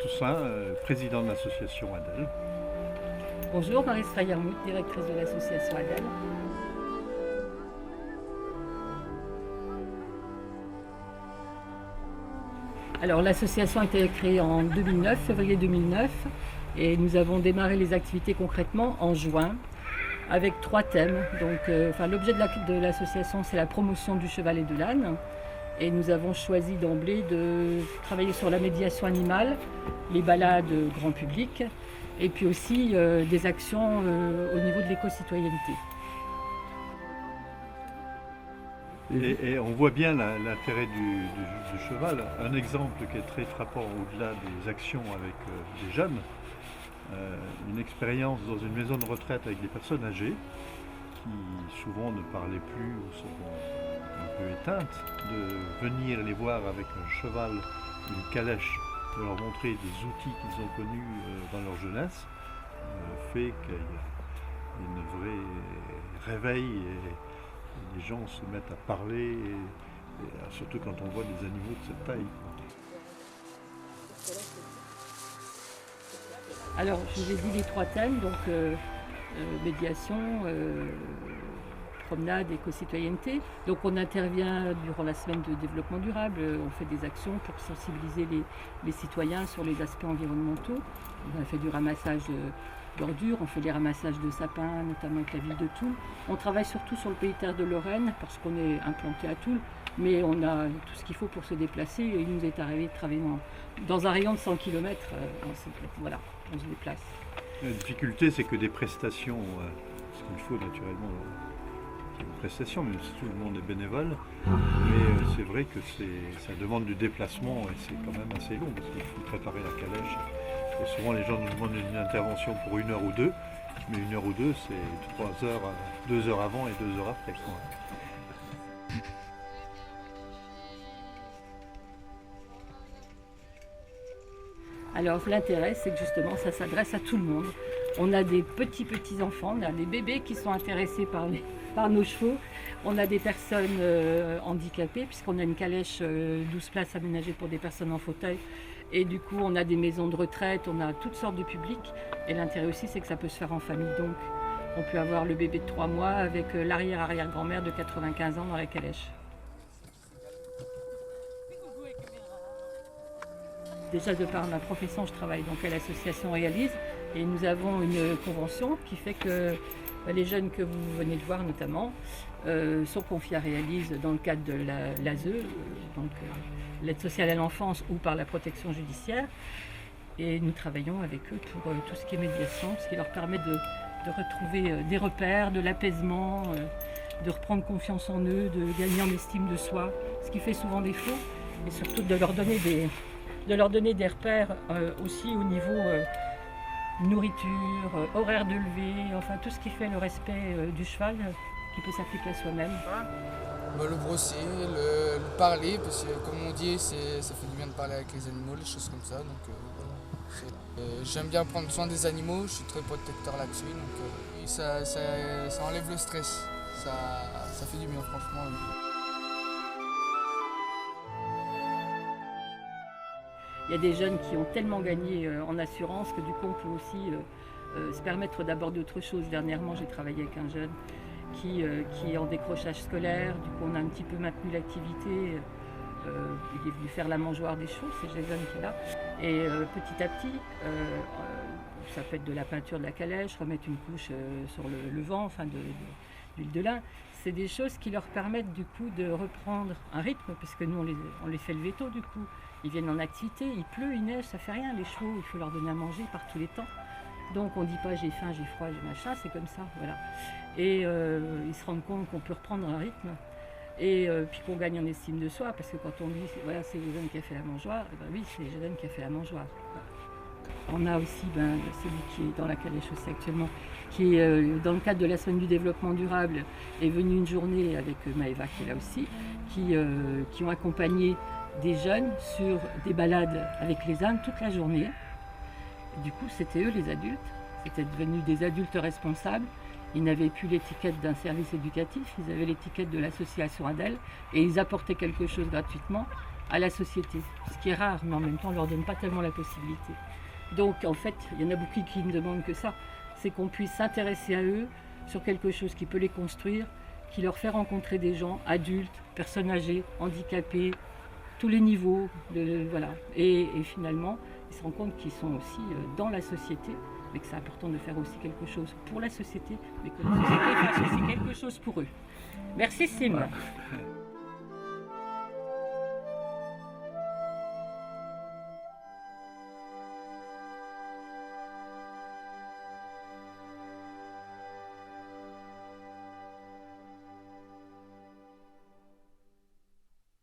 Toussaint, président de l'association ADEL. Bonjour, Marie Strayermuth, directrice de l'association ADEL. Alors l'association a été créée en 2009, février 2009, et nous avons démarré les activités concrètement en juin avec 3 thèmes. Donc, l'objet de l'association, c'est la promotion du cheval et de l'âne. Et nous avons choisi d'emblée de travailler sur la médiation animale, les balades grand public, et puis aussi des actions au niveau de l'éco-citoyenneté. Et on voit bien l'intérêt du cheval. Un exemple qui est très frappant au-delà des actions avec des jeunes, une expérience dans une maison de retraite avec des personnes âgées qui souvent ne parlaient plus ou sont un peu éteintes, de venir les voir avec un cheval, une calèche, de leur montrer des outils qu'ils ont connus dans leur jeunesse, fait qu'il y a une vraie réveil et les gens se mettent à parler, et surtout quand on voit des animaux de cette taille. Alors, je vous ai dit les 3 thèmes, donc médiation, promenade, éco-citoyenneté. Donc on intervient durant la semaine de développement durable, on fait des actions pour sensibiliser les citoyens sur les aspects environnementaux. On a fait du ramassage d'ordures, on fait des ramassages de sapins, notamment avec la ville de Toul. On travaille surtout sur le pays terre de Lorraine, parce qu'on est implanté à Toul, mais on a tout ce qu'il faut pour se déplacer. Et il nous est arrivé de travailler dans un rayon de 100 km, voilà, on se déplace. La difficulté, c'est que des prestations, ce qu'il faut naturellement, c'est une prestation, même si tout le monde est bénévole, mais c'est vrai que ça demande du déplacement et c'est quand même assez long, parce qu'il faut préparer la calèche. Et souvent les gens nous demandent une intervention pour 1 heure ou 2, mais 1 heure ou 2, c'est 3 heures, 2 heures avant et 2 heures après. Alors l'intérêt, c'est que justement, ça s'adresse à tout le monde. On a des petits enfants, on a des bébés qui sont intéressés par nos chevaux. On a des personnes handicapées, puisqu'on a une calèche 12 places aménagée pour des personnes en fauteuil. Et du coup, on a des maisons de retraite, on a toutes sortes de publics. Et l'intérêt aussi, c'est que ça peut se faire en famille. Donc, on peut avoir le bébé de 3 mois avec l'arrière-arrière-grand-mère de 95 ans dans la calèche. Déjà, de par ma profession, je travaille donc à l'association Réalise. Et nous avons une convention qui fait que les jeunes que vous venez de voir notamment sont confiés à Réalise dans le cadre de l'ASE, donc l'aide sociale à l'enfance ou par la protection judiciaire. Et nous travaillons avec eux pour tout ce qui est médiation, ce qui leur permet de retrouver des repères, de l'apaisement, de reprendre confiance en eux, de gagner en estime de soi, ce qui fait souvent défaut, et surtout de leur donner des repères aussi au niveau nourriture, horaire de lever, enfin tout ce qui fait le respect du cheval qui peut s'appliquer à soi-même. Le brosser, le parler, parce que comme on dit, ça fait du bien de parler avec les animaux, les choses comme ça. Donc, j'aime bien prendre soin des animaux, je suis très protecteur là-dessus, donc ça enlève le stress, ça fait du bien franchement. Il y a des jeunes qui ont tellement gagné en assurance que du coup on peut aussi se permettre d'aborder autre chose. Dernièrement, j'ai travaillé avec un jeune qui est en décrochage scolaire, du coup on a un petit peu maintenu l'activité. Il est venu faire la mangeoire des chevaux, c'est Jason qui est là. Et petit à petit, ça peut être de la peinture de la calèche, remettre une couche sur le vent, enfin d'huile de lin. C'est des choses qui leur permettent du coup de reprendre un rythme, parce que nous on les fait lever tôt du coup. Ils viennent en activité, il pleut, il neige, ça fait rien. Les chevaux, il faut leur donner à manger par tous les temps. Donc on ne dit pas j'ai faim, j'ai froid, j'ai machin, c'est comme ça, voilà. Et ils se rendent compte qu'on peut reprendre un rythme et puis qu'on gagne en estime de soi, parce que quand on dit voilà, c'est Jason qui a fait la mangeoire, ben oui, c'est Jason qui a fait la mangeoire. On a aussi celui qui est dans la calèche aussi actuellement, qui est dans le cadre de la semaine du développement durable, est venu une journée avec Maëva qui est là aussi, qui ont accompagné des jeunes sur des balades avec les ânes toute la journée. Et du coup, c'était eux les adultes, c'était devenus des adultes responsables. Ils n'avaient plus l'étiquette d'un service éducatif, ils avaient l'étiquette de l'association ADEL et ils apportaient quelque chose gratuitement à la société, ce qui est rare, mais en même temps on ne leur donne pas tellement la possibilité. Donc en fait, il y en a beaucoup qui ne demandent que ça, c'est qu'on puisse s'intéresser à eux sur quelque chose qui peut les construire, qui leur fait rencontrer des gens adultes, personnes âgées, handicapées, tous les niveaux, voilà. Et finalement, ils se rendent compte qu'ils sont aussi dans la société, mais que c'est important de faire aussi quelque chose pour la société, mais que la société fasse aussi quelque chose pour eux. Merci Sim. Voilà.